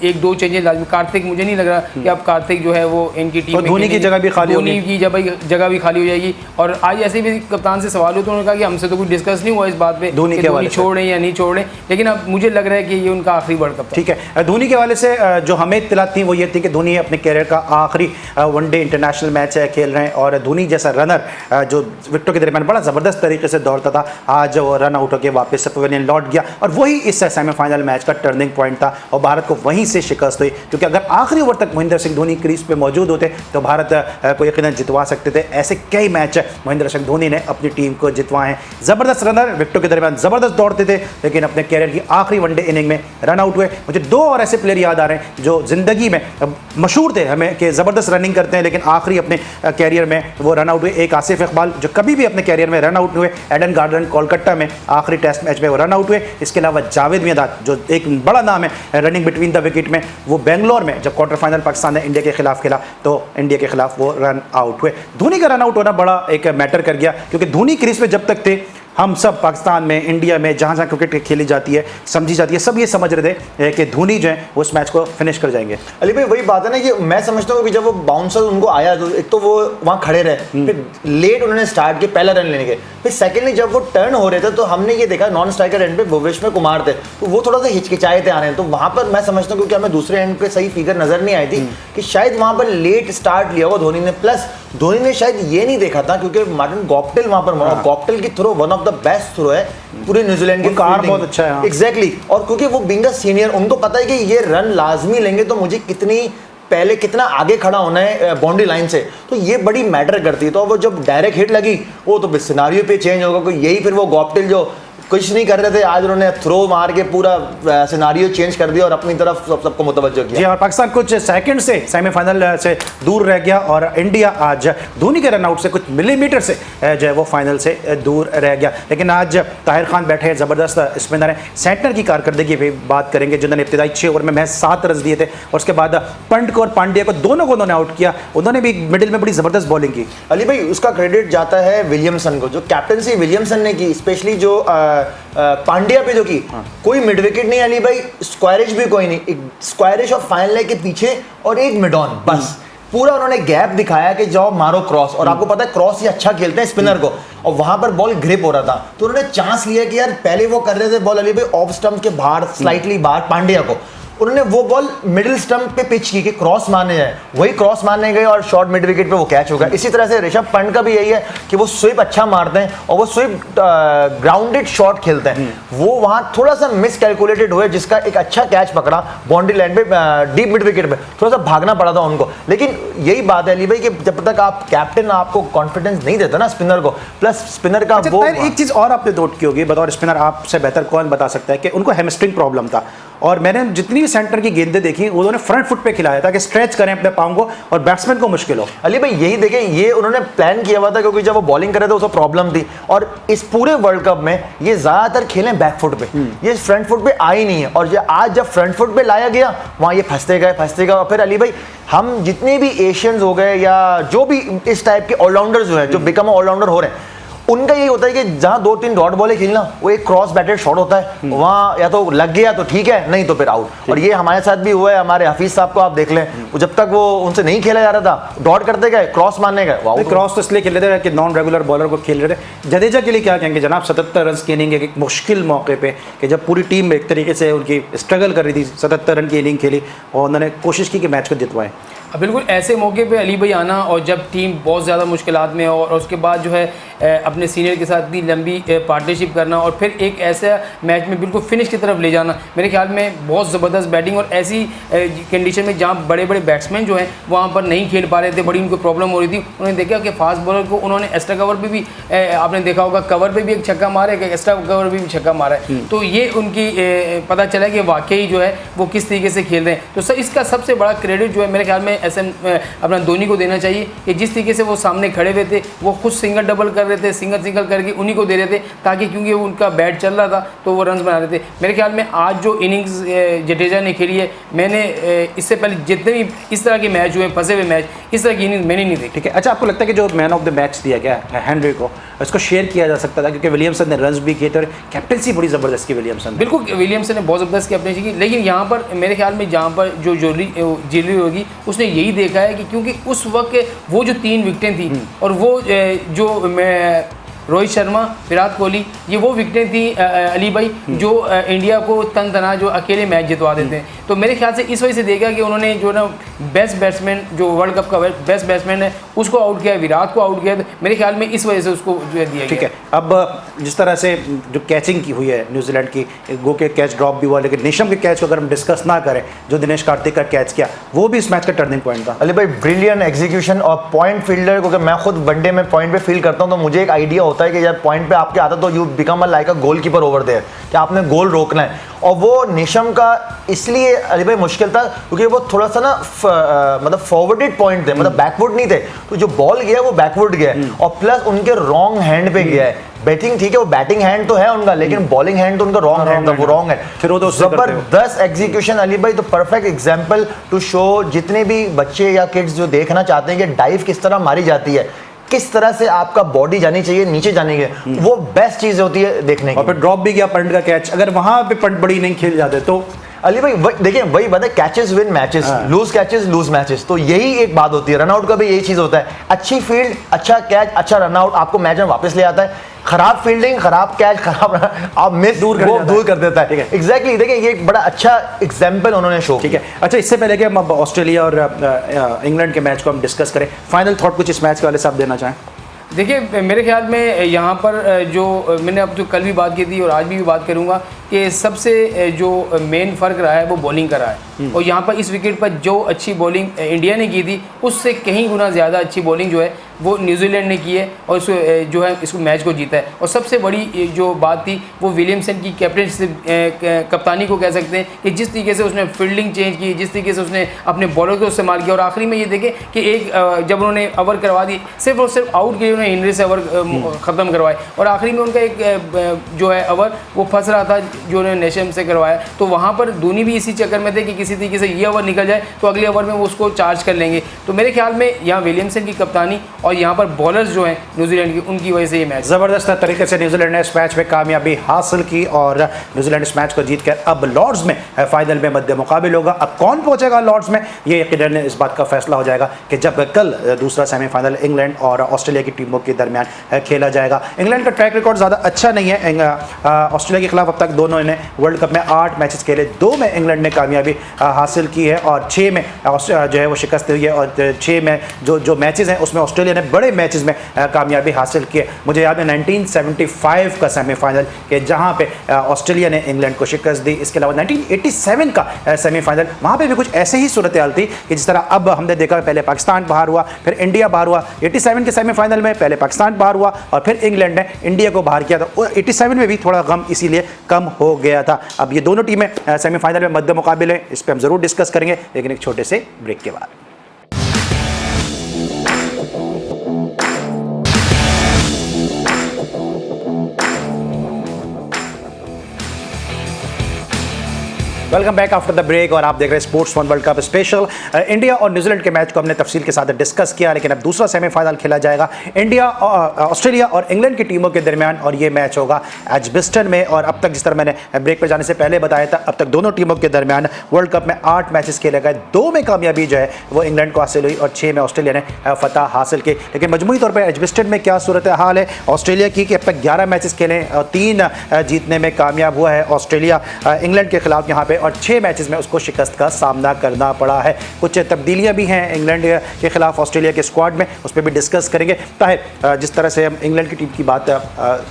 1-2 चेंजेस लाजमी। कार्तिक, मुझे नहीं लग रहा कि अब कार्तिक जो है वो इनकी टीम में, धोनी की जगह भी खाली होगी, धोनी की जगह भी खाली हो जाएगी। और आज ऐसे भी कप्तान से सवाल हो तो उन्होंने कहा कि हमसे तो कुछ डिस्कस नहीं हुआ इस बात पे धोनी छोड़ रहे हैं या नहीं छोड़ रहे, लेकिन अब मुझे लग रहा है कि ये उनका आखिरी वर्ल्ड कप। ठीक है, धोनी के हवाले से जो हमें इत्तला थी वो ये थी कि धोनी अपने कैरियर का आखिरी वनडे इंटरनेशनल मैच है खेल रहे हैं और धोनी जैसा रनर जो विकेटों के दरमियान बड़ा ज़बरदस्त तरीके से दौड़ता था, आज वो रन आउट होकर वापस से पवेलियन लौट गया। और वही इस सेमीफाइनल मैच का टर्निंग पॉइंट था और भारत को वहीं से शिकस्त हुई, क्योंकि अगर आखिरी ओवर तक महेंद्र सिंह धोनी क्रीज पे मौजूद होते तो भारत को यकीनन जितवा सकते थे। ऐसे कई मैच महेंद्र सिंह धोनी ने अपनी टीम को जितवाए हैं। ज़बरदस्त रनर, विकेटों के दरमियान ज़बरदस्त दौड़ते थे, लेकिन अपने कैरियर की आखिरी वनडे इनिंग में रन आउट हुए। मुझे 2 और ऐसे प्लेयर याद आ रहे हैं जो ज़िंदगी में मशहूर थे हमें कि ज़बरदस्त रनिंग करते हैं लेकिन आखिरी अपने कैरियर में वो रन आउट हुए। एक आसिफ इकबाल जो कभी भी अपने कैरियर में रन आउट हुए, एडन गार्डन कोलकाता में आखिरी टेस्ट मैच में वो रन आउट हुए। इसके अलावा जावेद मियांदाद जो एक बड़ा नाम है रनिंग बिटवीन द विकेट में, वो बेंगलोर में जब क्वार्टर फाइनल पाकिस्तान ने इंडिया के खिलाफ खेला तो इंडिया के खिलाफ वो रन आउट हुए। धोनी का रन आउट होना बड़ा एक मैटर कर गया, क्योंकि धोनी क्रीज में जब तक थे हम सब पाकिस्तान में, इंडिया में, जहाँ जहाँ क्रिकेट खेली जाती है, समझी जाती है, सब ये समझ रहे थे कि धोनी जो है वो इस मैच को फिनिश कर जाएंगे। अली भाई वही बात है ना कि मैं समझता हूँ कि जब वो बाउंसर उनको आया तो एक तो वो वहाँ खड़े रहे, फिर लेट उन्होंने स्टार्ट किया पहला रन लेने के, फिर सेकेंडली जब वो टर्न हो रहे थे तो हमने ये देखा नॉन स्ट्राइकर एंड पे भुवनेश्वर कुमार थे तो वो थोड़ा सा हिचकिचाए थे आ रहे हैं, तो वहाँ पर मैं समझता हूँ क्योंकि हमें दूसरे एंड पे सही फिगर नजर नहीं आई थी कि शायद वहाँ पर लेट स्टार्ट लिया हुआ धोनी ने, प्लस धोनी ने शायद ये नहीं देखा था क्योंकि मार्टिन गॉप्टिल वहाँ पर मारा, गॉप्टिल की throw one of the best throw है पूरे न्यूजीलैंड की, कार बहुत अच्छा है एग्जैक्टली। और क्योंकि वो बिंग अ सीनियर उनको पता है कि ये रन लाजमी लेंगे तो मुझे पहले कितना आगे खड़ा होना है बाउंड्री लाइन से, तो ये बड़ी मैटर करती है। तो वो जब डायरेक्ट हिट लगी वो तो सिनारियो पे चेंज होगा, कोई यही फिर वो गॉप्टिल जो कुछ नहीं कर रहे थे आज उन्होंने थ्रो मार के पूरा सिनारियो चेंज कर दिया और अपनी तरफ सबको मुतवज्जो किया। जी और पाकिस्तान कुछ सेकंड से सेमीफाइनल से दूर रह गया और इंडिया आज धोनी के रनआउट से कुछ मिलीमीटर से जो है वो फाइनल से दूर रह गया। लेकिन आज ताहिर खान बैठे हैं, ज़बरदस्त स्पिनर हैं। सेंटर की कारकर्दगी भी बात करेंगे जिन्होंने इब्तिदाई 6 ओवर में महज 7 रन दिए थे और उसके बाद पंट को और पांड्या को दोनों को उन्होंने आउट किया, उन्होंने भी मिडिल में बड़ी ज़बरदस्त बॉलिंग की। अली भाई उसका क्रेडिट जाता है विलियमसन को, जो कैप्टनसी विलियमसन ने की, स्पेशली जो पांड्या पे जो की कोई मिड विकेट नहीं अली भाई, स्क्वायरिश भी कोई नहीं, एक स्क्वायरिश और फाइन लेग के पीछे और एक मिड ऑन, बस पूरा उन्होंने गैप दिखाया कि जाओ मारो क्रॉस। और आपको पता है क्रॉस ये अच्छा खेलते हैं स्पिनर को, और वहां पर बॉल ग्रिप हो रहा था तो उन्होंने चांस लिया कि यार पहले वो कर रहे थे बॉल अली भाई ऑफ स्टंप के बाहर स्लाइटली बाहर पांड्या को, उन्होंने वो बॉल मिडिल स्टंप पे पिच की कि क्रॉस मारने जाए, वही क्रॉस मारने गए और शॉर्ट मिड विकेट पे वो कैच हो गया। इसी तरह से ऋषभ पंत का भी यही है कि वो स्वीप अच्छा मारते हैं और वो स्वीप ग्राउंडेड शॉट खेलते हैं। वो वहां थोड़ा सा मिस कैलकुलेटेड हुए, जिसका एक अच्छा कैच पकड़ा बाउंड्री लाइन पे डीप मिड विकेट पे, थोड़ा सा भागना पड़ा था उनको। लेकिन यही बात है अली भाई कि जब तक आप कैप्टन आपको कॉन्फिडेंस नहीं देता ना स्पिनर को, प्लस स्पिनर का अच्छा, वो एक चीज और आपने नोट की होगी, बतौर स्पिनर आपसे बेहतर कौन बता सकता है कि उनको हैमस्ट्रिंग प्रॉब्लम था, और मैंने जितनी भी सेंटर की गेंदें देखी उन्होंने फ्रंट फुट पे खिलाया था कि स्ट्रेच करें अपने पाँव को और बैट्समैन को मुश्किल हो। अली भाई यही देखें, ये उन्होंने प्लान किया हुआ था क्योंकि जब वो बॉलिंग कर रहे थे उसको प्रॉब्लम थी, और इस पूरे वर्ल्ड कप में ये ज्यादातर खेले बैक फुट पे, ये फ्रंट फुट पे आई नहीं है। और आज जब फ्रंट फुट पे लाया गया वहां ये फंसते गए। और फिर अली भाई हम जितने भी एशियंस हो गए या जो भी इस टाइप के ऑलराउंडर्स जो हैं जो बिकम ऑलराउंडर हो रहे हैं, उनका यही होता है कि जहां 2-3 डॉट बॉलें खेलना, वो एक क्रॉस बैटेड शॉट होता है, वहां या तो लग गया तो ठीक है, नहीं तो फिर आउट। और ये हमारे साथ भी हुआ है, हमारे हफीज साहब को आप देख लें, वो जब तक वो उनसे नहीं खेला जा रहा था, डॉट करते गए, क्रॉस मारने गए, वो आउट। क्रॉस तो इसलिए खेल रहे थे कि नॉन रेगुलर बॉलर को खेल रहे थे। जडेजा के लिए क्या कहेंगे जनाब? 77 रन की इनिंग एक मुश्किल मौके पे, कि जब पूरी टीम एक तरीके से उनकी स्ट्रगल कर रही थी, 77 रन की इनिंग खेली और उन्होंने कोशिश की कि मैच को जितवाएं। बिल्कुल ऐसे मौके पे अली भाई आना, और जब टीम बहुत ज़्यादा मुश्किलात में हो और उसके बाद जो है अपने सीनियर के साथ इतनी लंबी पार्टनरशिप करना और फिर एक ऐसा मैच में बिल्कुल फिनिश की तरफ ले जाना, मेरे ख्याल में बहुत ज़बरदस्त बैटिंग। और ऐसी कंडीशन में जहाँ बड़े बड़े बैट्समैन जो हैं वहाँ पर नहीं खेल पा रहे थे, बड़ी उनको प्रॉब्लम हो रही थी। उन्होंने देखा कि फास्ट बॉलर को उन्होंने एक्स्ट्रा कवर पर भी आपने देखा होगा, कवर पर भी एक छक्का मारा है, एक्स्ट्रा कवर पर भी छक्का मारा है। तो ये उनकी पता चला कि वाकई जो है वो किस तरीके से खेल रहे हैं। तो सर इसका सबसे बड़ा क्रेडिट जो है मेरे ख्याल में अपना धोनी को देना चाहिए कि जिस तरीके से वो सामने खड़े हुए थे, वो खुद सिंगल डबल कर रहे थे, सिंगल करके उन्हीं को दे रहे थे, ताकि क्योंकि उनका बैट चल रहा था तो वो रन्स बना रहे थे। मेरे ख्याल में आज जो इनिंग्स जडेजा ने खेली है, मैंने इससे पहले जितने भी इस तरह के मैच हुए, फंसे हुए मैच, इस तरह की इनिंग्स मैंने नहीं देखी। ठीक है, अच्छा आपको लगता है कि जो मैन ऑफ द मैच दिया गया हेनरी को, इसको शेयर किया जा सकता था? क्योंकि विलियमसन ने रन्स भी किए थे और कैप्टनसी बड़ी ज़बरदस्त की विलियमसन। बिल्कुल विलियमसन ने बहुत ज़बरदस्त कैप्टनसी की, लेकिन यहाँ पर मेरे ख्याल में जहाँ पर जो ज्वेलरी होगी उसने यही देखा है कि क्योंकि उस वक्त वो जो 3 विकेटें थी और वो जो मैं रोहित शर्मा, विराट कोहली, ये वो विकेटें थी अली भाई जो इंडिया को तन तना जो अकेले मैच जितवा देते हैं। तो मेरे ख्याल से इस वजह से देखा कि उन्होंने जो ना बेस्ट बैट्समैन जो वर्ल्ड कप का बेस्ट बैट्समैन है उसको आउट किया, विराट को आउट किया। तो मेरे ख्याल में इस वजह से उसको जो है दिया गया। ठीक है, अब जिस तरह से जो कैचिंग की हुई है न्यूजीलैंड की, गो के कैच ड्रॉप भी हुआ, लेकिन नेशम के कैच को अगर हम डिस्कस ना करें, जो दिनेश कार्तिक का कैच किया, वो भी इस मैच का टर्निंग पॉइंट था। अली भाई ब्रिलियंट एग्जीक्यूशन और पॉइंट फील्डर को, मैं खुद वनडे में पॉइंट पे फील करता हूं तो मुझे एक आइडिया होता है कि यार पॉइंट पे आपके आता तो you become a like a goalkeeper over there, कि आपने गोल रोकना है। और वो नेशम का इसलिए अली भाई मुश्किल था क्योंकि वो थोड़ा सा ना मतलब फॉरवर्डेड पॉइंट थे, मतलब बैकवर्ड नहीं थे, तो जो बॉल गया वो बैकवर्ड गया है और प्लस उनके रॉन्ग हैंड पे गया है। बैटिंग ठीक है, वो बैटिंग हैंड तो है उनका, लेकिन बॉलिंग हैंड तो उनका रॉन्ग हैंड था, वो रॉन्ग है। फिर वो तो जबरदस्त एग्जीक्यूशन अली भाई, तो परफेक्ट एग्जांपल टू शो जितने भी बच्चे या किड्स जो देखना चाहते हैं कि डाइव किस तरह मारी जाती है, किस तरह से आपका बॉडी जानी चाहिए नीचे जाने के, वो बेस्ट चीज होती है देखने की। और फिर ड्रॉप भी गया पंत का कैच, अगर वहां पे पंत बड़ी नहीं खेल जाते तो अली भाई देखिए वही बात है, catches win matches, lose catches lose matches, तो यही एक बात होती है। रनआउट का भी यही चीज होता है, अच्छी फील्ड, अच्छा कैच, अच्छा रनआउट आपको मैच में वापस ले आता है। खराब फील्डिंग, खराब कैच, खराब आप मिस दूर कर देता है। एग्जैक्टली, देखिए ये एक बड़ा अच्छा एग्जांपल उन्होंने शो। ठीक है, अच्छा इससे पहले कि हम अब ऑस्ट्रेलिया और इंग्लैंड के मैच को हम डिस्कस करें, फाइनल थॉट कुछ इस मैच के वाले से आप देना चाहें? देखिए मेरे ख्याल में यहाँ पर जो मैंने अब जो कल भी बात की थी और आज भी बात करूँगा कि सबसे जो मेन फ़र्क रहा है वो बॉलिंग का रहा है। और यहाँ पर इस विकेट पर जो अच्छी बॉलिंग इंडिया ने की थी उससे कहीं गुना ज़्यादा अच्छी बॉलिंग जो है वो न्यूजीलैंड ने की है और जो है इसको मैच को जीता है। और सबसे बड़ी जो बात थी वो विलियमसन की कैप्टनशिप, कप्तानी को कह सकते हैं कि जिस तरीके से उसने फील्डिंग चेंज की, जिस तरीके से उसने अपने बॉलर को इस्तेमाल किया। और आखिरी में ये देखें कि एक जब उन्होंने ओवर करवा दी, सिर्फ और सिर्फ आउट के लिए उन्होंने हेनरी से ओवर ख़त्म करवाए और आखिरी में उनका एक जो है ओवर वो फंस रहा था जो उन्होंने नेशम से करवाया। तो वहाँ पर धोनी भी इसी चक्कर में थे कि किसी तरीके से ये ओवर निकल जाए तो अगले ओवर में वो उसको चार्ज कर लेंगे। तो मेरे ख्याल में यहाँ विलियमसन की कप्तानी और यहाँ पर बॉलर्स जो हैं न्यूजीलैंड की, उनकी वजह से ये मैच ज़बरदस्त तरीके से न्यूजीलैंड ने इस मैच में कामयाबी हासिल की और न्यूजीलैंड इस मैच को जीतकर अब लॉर्ड्स में फाइनल में मध्य मुकाबिल होगा। अब कौन पहुंचेगा लॉर्ड्स में, ये यकीनन इस बात का फैसला हो जाएगा कि जब कल दूसरा सेमीफाइनल इंग्लैंड और ऑस्ट्रेलिया की टीमों के दरमियान खेला जाएगा। इंग्लैंड का ट्रैक रिकॉर्ड ज़्यादा अच्छा नहीं है। ऑस्ट्रेलिया के खिलाफ अब तक दोनों ने वर्ल्ड कप में 8 मैचेस खेले, 2 में इंग्लैंड ने कामयाबी हासिल की है और 6 में जो है वो शिकस्त हुई है और 6 में जो मैचेस हैं उसमें ऑस्ट्रेलिया ने बड़े मैचेस में कामयाबी हासिल की है। मुझे याद है 1975 का सेमीफाइनल के जहां पे ऑस्ट्रेलिया ने इंग्लैंड को शिकस्त दी। इसके अलावा 1987 का सेमीफाइनल, वहां पे भी कुछ ऐसे ही सूरत हाल थी कि जिस तरह अब हमने देखा पहले पाकिस्तान बाहर हुआ, फिर इंडिया बाहर हुआ। 87 के सेमीफाइनल में पहले पाकिस्तान बाहर हुआ और फिर इंग्लैंड ने इंडिया को बाहर किया था। 87 में भी थोड़ा गम इसीलिए कम हो गया था। अब ये दोनों टीमें सेमीफाइनल में मध्य मुकाबिल है, इस पर हम जरूर डिस्कस करेंगे लेकिन एक छोटे से ब्रेक के बाद। Welcome back after the break और आप देख रहे हैं sports one world cup special. India और न्यूजीलैंड के मैच को हमने तफसील के साथ डिस्कस किया, लेकिन अब दूसरा सेमीफाइनल खेला जाएगा इंडिया ऑस्ट्रेलिया और इंग्लैंड की टीमों के दरमियान और ये मैच होगा एजबिस्टन में। और अब तक जिस तरह मैंने ब्रेक पर जाने से पहले बताया था, अब तक दोनों टीमों के दरमियान वर्ल्ड कप में 8 मैचेस खेले गए, 2 में कामयाबी जो है वो इंग्लैंड को हासिल हुई और 6 में ऑस्ट्रेलिया ने फतह हासिल की। लेकिन मजमूई तौर पर एजबिस्टन में क्या सूरत हाल है ऑस्ट्रेलिया की कि अब तक 11 मैचेस खेले और 3 जीतने में कामयाब हुआ है ऑस्ट्रेलिया इंग्लैंड के खिलाफ यहाँ पे, और 6 मैचेस में उसको शिकस्त का सामना करना पड़ा है। कुछ तब्दीलियां भी हैं इंग्लैंड के खिलाफ ऑस्ट्रेलिया के स्क्वाड में, उस पर भी डिस्कस करेंगे। ताहिर, जिस तरह से हम इंग्लैंड की टीम की बात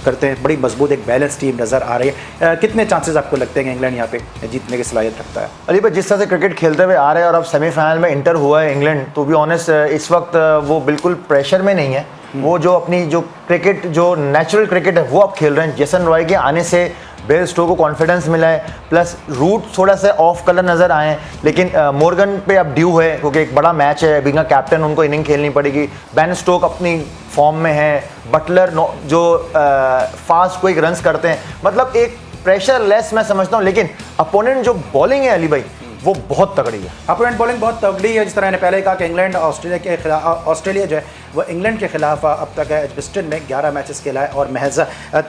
करते हैं, बड़ी मजबूत एक बैलेंस टीम नज़र आ रही है। कितने चांसेस आपको लगते हैं कि इंग्लैंड यहाँ पे जीतने की सलाहियत रखता है? अली भाई, जिस तरह से क्रिकेट खेलते हुए आ रहे हैं और अब सेमीफाइनल में इंटर हुआ है इंग्लैंड, तो भी ऑनेस्ट इस वक्त वो बिल्कुल प्रेशर में नहीं है। वो जो अपनी जो क्रिकेट, जो नेचुरल क्रिकेट है वो अब खेल रहे हैं। जेसन रॉय के आने से बेल स्टोक को कॉन्फिडेंस मिला है, प्लस रूट थोड़ा सा ऑफ कलर नज़र आए हैं, लेकिन मॉर्गन पे अब ड्यू है क्योंकि एक बड़ा मैच है, बिंगा कैप्टन उनको इनिंग खेलनी पड़ेगी। बेन स्टोक अपनी फॉर्म में है, बटलर जो फास्ट क्विक रन्स करते हैं, मतलब एक प्रेशर लेस मैं समझता हूँ। लेकिन अपोनेंट जो बॉलिंग है अली भाई, वो बहुत तगड़ी है। अपोनेंट बॉलिंग बहुत तगड़ी है। जिस तरह मैंने पहले कहा कि इंग्लैंड ऑस्ट्रेलिया के खिलाफ, ऑस्ट्रेलिया जो है वो इंग्लैंड के खिलाफ अब तक एजबिस्टन में 11 मैचेस खेला है और महज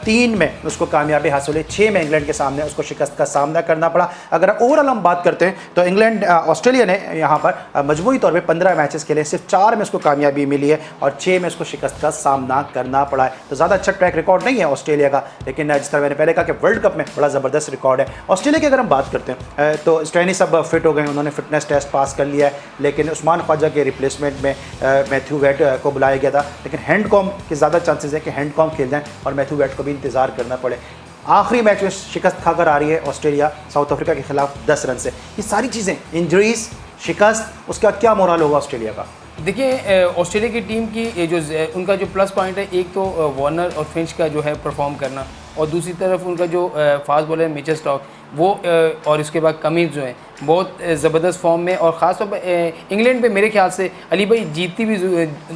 3 में उसको कामयाबी हासिल हुई, 6 में इंग्लैंड के सामने उसको शिकस्त का सामना करना पड़ा। अगर ओवरऑल हम बात करते हैं तो इंग्लैंड ऑस्ट्रेलिया ने यहाँ पर मजमूई तौर पे 15 मैचेस खेले, सिर्फ 4 में उसको कामयाबी मिली है और 6 में उसको शिकस्त का सामना करना पड़ा है। तो ज़्यादा अच्छा ट्रैक रिकॉर्ड नहीं है ऑस्ट्रेलिया का, लेकिन जिस तरह मैंने पहले कहा कि वर्ल्ड कप में बड़ा ज़बरदस्त रिकॉर्ड है ऑस्ट्रेलिया की। अगर हम बात करते हैं तो स्टोइनिस सब फिट हो गए, उन्होंने फिटनेस टेस्ट पास कर लिया है, लेकिन उस्मान ख्वाजा के रिप्लेसमेंट में मैथ्यू वेट को बुलाया गया था, लेकिन हैंडकॉम के ज़्यादा चांसेस है कि हैंडकॉम खेल जाएं और मैथ्यू वेट को भी इंतज़ार करना पड़े। आखिरी मैच में शिकस्त खाकर आ रही है ऑस्ट्रेलिया साउथ अफ्रीका के खिलाफ 10 रन से। ये सारी चीज़ें, इंजरीज, शिकस्त, उसका क्या मोरल होगा ऑस्ट्रेलिया का? देखिए, ऑस्ट्रेलिया की टीम की ये जो उनका जो प्लस पॉइंट है, एक तो वार्नर और फिंच का जो है परफॉर्म करना, और दूसरी तरफ उनका जो फास्ट बॉलर मिचेल स्टॉक वो और इसके बाद कमिंस जो हैं बहुत ज़बरदस्त फॉर्म में। और ख़ास तौर पर इंग्लैंड पे मेरे ख्याल से अली भाई जीतती भी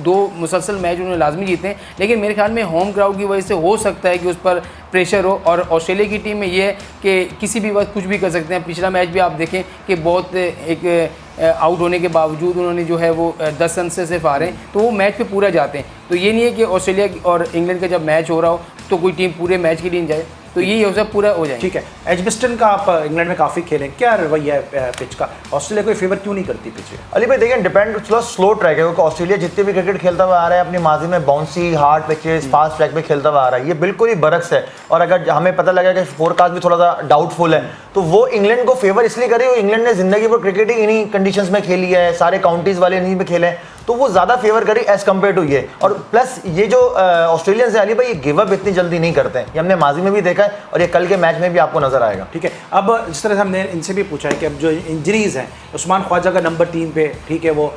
2 मुसलसल मैच उन्होंने लाजमी जीते हैं, लेकिन मेरे ख्याल में होम क्राउड की वजह से हो सकता है कि उस पर प्रेशर हो। और ऑस्ट्रेलिया की टीम में ये है कि किसी भी वक्त कुछ भी कर सकते हैं। पिछला मैच भी आप देखें कि बहुत एक आउट होने के बावजूद उन्होंने जो है वो 10 रन से सिर्फ आ रहे हैं, तो वो मैच पे पूरा जाते हैं। तो ये नहीं है कि ऑस्ट्रेलिया और इंग्लैंड का जब मैच हो रहा हो तो कोई टीम पूरे मैच के लिए जाए, तो ये हो सब पूरा हो जाए। ठीक है, एजबिस्टन का आप इंग्लैंड में काफ़ी खेलें, क्या रवैया है पिच का? ऑस्ट्रेलिया कोई फेवर क्यों नहीं करती पिच? अली भाई देखिए, डिपेंड, स्लो ट्रैक है क्योंकि ऑस्ट्रेलिया जितने भी क्रिकेट खेलता हुआ आ रहा है अपनी माजी में bouncy hard pitches fast track पे खेलता हुआ आ रहा है, ये बिल्कुल ही बरक्स है। और अगर हमें पता लगा कि फोरकास्ट भी थोड़ा सा डाउटफुल है तो वो इंग्लैंड को फेवर इसलिए करे, इंग्लैंड ने जिंदगी भर क्रिकेट ही इन्हीं कंडीशंस में खेली है, सारे काउंटीज वाले इन्हीं में खेले हैं, तो वो ज़्यादा फेवर करी एज कम्पेयर टू ये। और प्लस ये जो ऑस्ट्रेलियंस है अली भाई, ये गिव अप इतनी जल्दी नहीं करते हैं, ये हमने माजी में भी देखा है और ये कल के मैच में भी आपको नजर आएगा। ठीक है, अब जिस तरह से हमने इनसे भी पूछा है कि अब जो इंजरीज हैं, उस्मान ख्वाजा का नंबर 3 पे, ठीक है, वो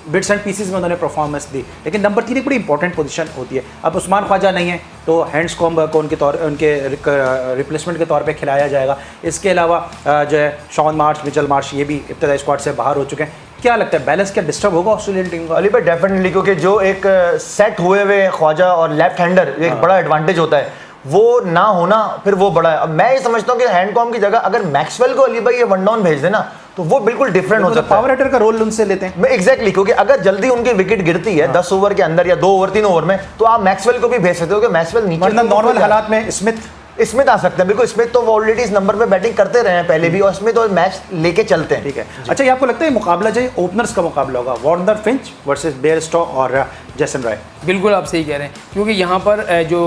बिट्स एंड पीसेस में उन्होंने परफॉर्मेंस दी, लेकिन नंबर 3 एक बड़ी इंपॉर्टेंट पोजीशन होती है। अब उस्मान ख्वाजा नहीं है तो हैंड्सकॉम्ब को उनके रिप्लेसमेंट के तौर पे खिलाया जाएगा। इसके अलावा जो है शॉन मार्श, मिचेल मार्श, ये भी इब्तदाई स्क्वाड से बाहर हो चुके हैं। क्या लगता है बैलेंस क्या डिस्टर्ब होगा ऑस्ट्रेलियन टीम का? अली भाई डेफिनेटली, क्योंकि जो एक सेट हुए हुए ख्वाजा और लेफ्ट हैंडर एक बड़ा एडवांटेज होता है, वो ना होना फिर वो बड़ा है। अब मैं ये समझता हूँ कि हैंडकॉम की जगह अगर मैक्सवेल को अली भाई ये वन डाउन भेज देना तो वो बिल्कुल डिफरेंट हो सकता है। पावर हिटर का रोल उनसे लेते हैं। एग्जैक्टली, क्योंकि अगर जल्दी उनकी विकेट गिरती है 10 ओवर के अंदर या 2 ओवर 3 ओवर में, तो आप मैक्सवेल को भी भेज सकते हो कि मैक्सवेल नीचे, मतलब नॉर्मल हालात में स्मिथ आ सकते हैं। बिल्कुल, स्मिथ तो वो ऑलरेडी इस नंबर पे बैटिंग करते रहे हैं पहले भी, और स्मिथ तो मैच लेके चलते हैं। ठीक है। अच्छा, ये आपको लगता है मुकाबला जो ओपनर्स का मुकाबला होगा, वार्नर फिंच वर्सेस बेयरस्टो और जेसन रॉय? बिल्कुल आप सही कह रहे हैं, क्योंकि यहाँ पर जो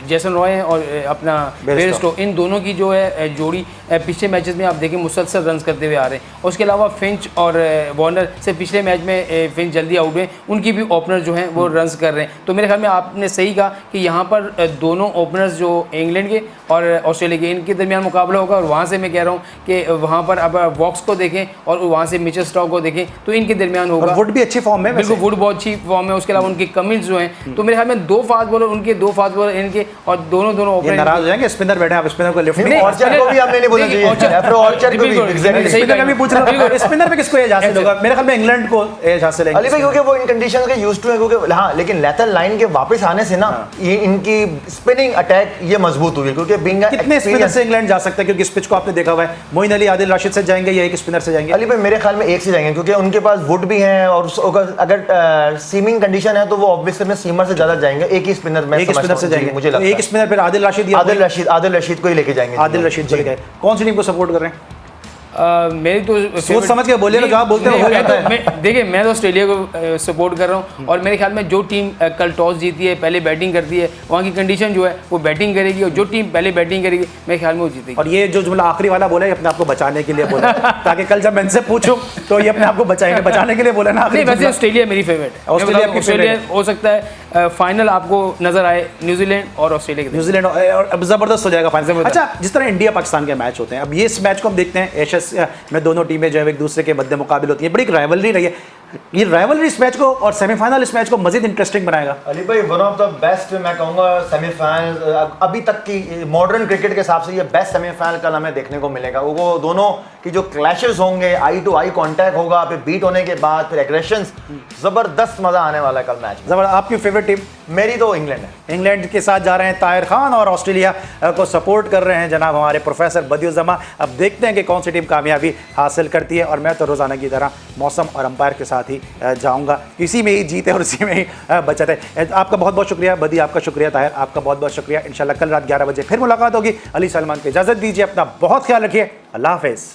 जेसन रॉय है और अपना बेयरस्टो, इन दोनों की जो है जोड़ी पिछले मैचेस में आप देखें मुसलसल रन्स करते हुए आ रहे हैं। उसके अलावा फिंच और वार्नर से पिछले मैच में फिंच जल्दी आउट हुए, उनकी भी ओपनर जो हैं वो रन्स कर रहे हैं। तो मेरे ख्याल में आपने सही कहा कि यहाँ पर दोनों ओपनर्स जो इंग्लैंड के और ऑस्ट्रेलिया के, इनके दरमियान मुकाबला होगा। और वहाँ से मैं कह रहा हूँ कि वहाँ पर अब वॉक्स को देखें और वहाँ से मिचेल स्टॉक को देखें, तो इनके दरमियान होगा। वुड भी अच्छी फॉर्म में, बिल्कुल वुड बहुत अच्छी फॉर्म है। उसके अलावा उनके कमिंस जो हैं, तो मेरे ख्याल में 2 फास्ट बॉलर उनके, 2 फास्ट बॉलर इनके, और दोनों ये नाराज हो जाएंगे स्पिनर बैठे, आप स्पिनर को लिफ्ट नहीं, ऑर्चर को भी आपने नहीं बोलना चाहिए, ऑर्चर को भी एग्जैक्टली। स्पिनर भी पूछ रहा हूं, स्पिनर पे किसको एज हासिल होगा? मेरे ख्याल में इंग्लैंड को एज हासिल है अली भाई, क्योंकि वो इन कंडीशन के यूज्ड टू है, क्योंकि हाँ, लेकिन लेथल लाइन के वापस आने से ना ये इनकी स्पिनिंग अटैक ये मजबूत हुई, क्योंकि बिंग कितने स्पिनर से इंग्लैंड जा सकता है? क्योंकि इस पिच को आपने देखा हुआ है, मोइन अली आदिल राशिद से जाएंगे या एक स्पिनर से जाएंगे? अली भाई मेरे ख्याल में एक से जाएंगे, क्योंकि उनके पास वुड भी हैं, और अगर सीमिंग कंडीशन है तो वो ऑब्वियसली सीमर से ज्यादा जाएंगे। एक ही स्पिनर में, एक स्पिनर से जाएंगे, मुझे लगता है। एक स्पिनर फिर आदिल रशीद को ही लेके जाएंगे। आदिल रशीद चले गए। कौन सी टीम को सपोर्ट कर रहे हैं? मेरी तो सोच समझ के बोलिए ना, जवाब बोलते हो जाता है। देखिए, मैं तो ऑस्ट्रेलिया को सपोर्ट कर रहा हूँ, और मेरे ख्याल में जो टीम कल टॉस जीती है, पहले बैटिंग करती है, वहाँ की कंडीशन जो है वो बैटिंग करेगी, और जो टीम पहले बैटिंग करेगी मेरे ख्याल में वो जीतेगी। और ये जो जुमला आखिरी वाला बोला है अपने आप को बचाने के लिए बोला, ताकि कल जब मैं इनसे पूछूं तो ये अपने आप को बचाएंगे, बचाने के लिए बोला ना। नहीं, वैसे ऑस्ट्रेलिया मेरी फेवरेट है। ऑस्ट्रेलिया हो सकता है फाइनल आपको नजर आए न्यूजीलैंड और ऑस्ट्रेलिया के, न्यूजीलैंड और अब जबरदस्त हो जाएगा फाइनल। अच्छा, जिस तरह इंडिया पाकिस्तान के मैच होते हैं, अब ये इस मैच को हम देखते हैं एशेस में दोनों टीमें जो है एक दूसरे के मध्य मुकाबले होती है, बड़ी एक राइवलरी रही है। ये राइवलरी इस मैच को और सेमीफाइनल इस मैच को मजीद इंटरेस्टिंग बनाएगा। अली भाई, वन ऑफ द बेस्ट मैं कहूँगा सेमीफाइनल अभी तक की मॉडर्न क्रिकेट के हिसाब से ये बेस्ट सेमीफाइनल कल हमें देखने को मिलेगा। वो दोनों की जो क्लैशेस होंगे, आई टू आई कांटेक्ट होगा, फिर बीट होने के बाद फिर एग्रेशंस, जबरदस्त मजा आने वाला है कल मैच। जबरदस्त। आपकी फेवरेट टीम? मेरी तो इंग्लैंड है। इंग्लैंड के साथ जा रहे हैं ताहिर खान, और ऑस्ट्रेलिया को सपोर्ट कर रहे हैं जनाब हमारे प्रोफेसर बदियुज्जमा। अब देखते हैं कि कौन सी टीम कामयाबी हासिल करती है, और मैं तो रोजाना की तरह मौसम और अंपायर के साथ ही जाऊंगा, इसी में ही जीत है और इसी में ही बचत है। आपका बहुत बहुत शुक्रिया बदी, आपका शुक्रिया ताहिर, आपका बहुत बहुत शुक्रिया। इंशाल्लाह कल रात 11 बजे फिर मुलाकात होगी। अली सलमान को इजाजत दीजिए, अपना बहुत ख्याल रखिए, अल्लाह हाफिज़।